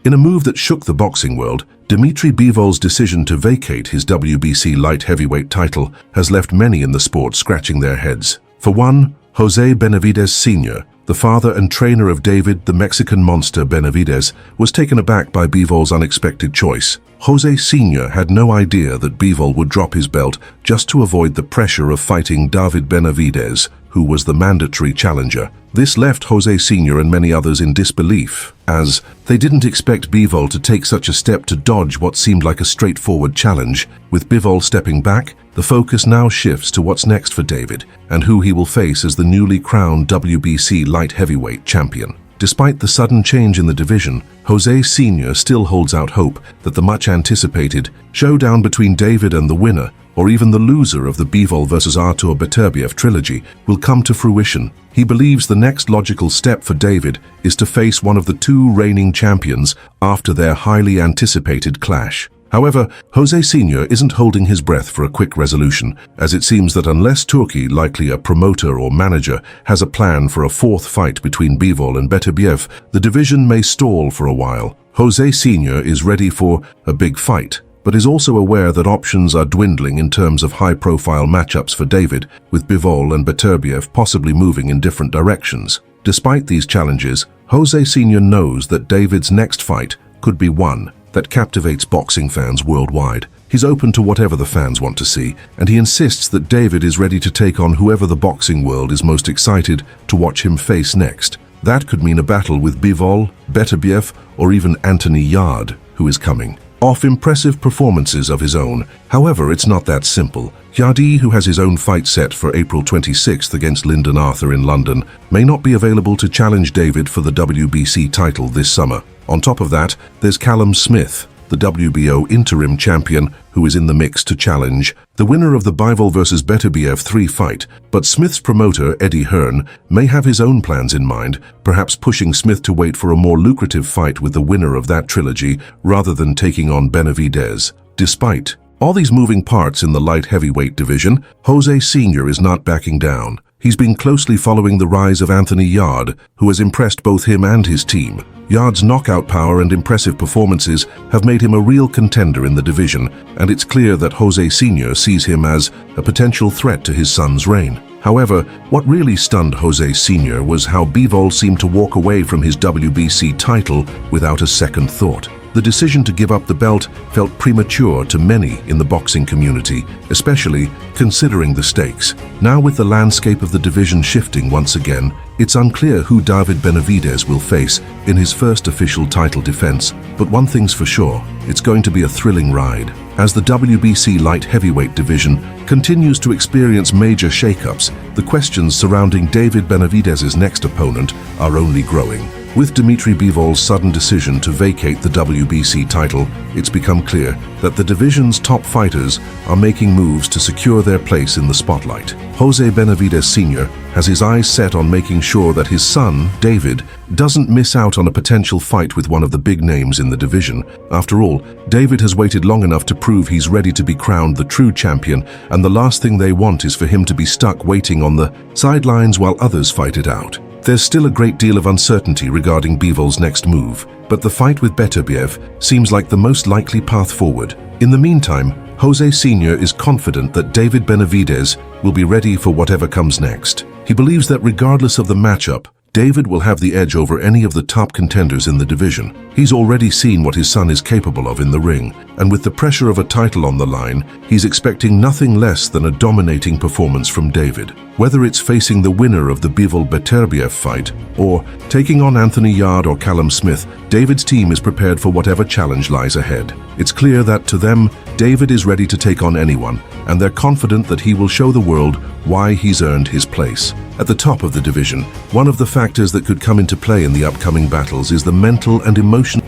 In a move that shook the boxing world, Dmitry Bivol's decision to vacate his WBC light heavyweight title has left many in the sport scratching their heads. For one, Jose Benavidez Sr., the father and trainer of David the Mexican Monster Benavidez, was taken aback by Bivol's unexpected choice. Jose Sr. had no idea that Bivol would drop his belt just to avoid the pressure of fighting David Benavidez, who was the mandatory challenger. This left Jose Sr. and many others in disbelief, as they didn't expect Bivol to take such a step to dodge what seemed like a straightforward challenge. With Bivol stepping back, the focus now shifts to what's next for David and who he will face as the newly crowned WBC light heavyweight champion. Despite the sudden change in the division, Jose Sr. still holds out hope that the much-anticipated showdown between David and the winner, or even the loser of the Bivol vs. Artur Beterbiev trilogy, will come to fruition. He believes the next logical step for David is to face one of the two reigning champions after their highly anticipated clash. However, Jose Sr. isn't holding his breath for a quick resolution, as it seems that unless Turkey, likely a promoter or manager, has a plan for a fourth fight between Bivol and Beterbiev, the division may stall for a while. Jose Sr. is ready for a big fight, but is also aware that options are dwindling in terms of high-profile matchups for David, with Bivol and Beterbiev possibly moving in different directions. Despite these challenges, Jose Sr. knows that David's next fight could be one that captivates boxing fans worldwide. He's open to whatever the fans want to see, and he insists that David is ready to take on whoever the boxing world is most excited to watch him face next. That could mean a battle with Bivol, Beterbiev, or even Anthony Yarde, who is coming off impressive performances of his own. However, it's not that simple. Yarde, who has his own fight set for April 26th against Lyndon Arthur in London, may not be available to challenge David for the WBC title this summer. On top of that, there's Callum Smith, the WBO interim champion, who is in the mix to challenge the winner of the Bivol vs. Beterbiev 3 fight. But Smith's promoter, Eddie Hearn, may have his own plans in mind, perhaps pushing Smith to wait for a more lucrative fight with the winner of that trilogy rather than taking on Benavidez. Despite all these moving parts in the light heavyweight division, Jose Sr. is not backing down. He's been closely following the rise of Anthony Yarde, who has impressed both him and his team. Yarde's knockout power and impressive performances have made him a real contender in the division, and it's clear that Jose Sr. sees him as a potential threat to his son's reign. However, what really stunned Jose Sr. was how Bivol seemed to walk away from his WBC title without a second thought. The decision to give up the belt felt premature to many in the boxing community, especially considering the stakes. Now, with the landscape of the division shifting once again, it's unclear who David Benavidez will face in his first official title defense, but one thing's for sure, it's going to be a thrilling ride. As the WBC light heavyweight division continues to experience major shakeups, the questions surrounding David Benavidez's next opponent are only growing. With Dmitry Bivol's sudden decision to vacate the WBC title, it's become clear that the division's top fighters are making moves to secure their place in the spotlight. Jose Benavidez Sr. has his eyes set on making sure that his son, David, doesn't miss out on a potential fight with one of the big names in the division. After all, David has waited long enough to prove he's ready to be crowned the true champion, and the last thing they want is for him to be stuck waiting on the sidelines while others fight it out. There's still a great deal of uncertainty regarding Bivol's next move, but the fight with Beterbiev seems like the most likely path forward. In the meantime, Jose Sr. is confident that David Benavidez will be ready for whatever comes next. He believes that regardless of the matchup, David will have the edge over any of the top contenders in the division. He's already seen what his son is capable of in the ring, and with the pressure of a title on the line, he's expecting nothing less than a dominating performance from David. Whether it's facing the winner of the Bivol-Beterbiev fight, or taking on Anthony Yarde or Callum Smith, David's team is prepared for whatever challenge lies ahead. It's clear that, to them, David is ready to take on anyone, and they're confident that he will show the world why he's earned his place. At the top of the division, one of the factors that could come into play in the upcoming battles is the mental and emotional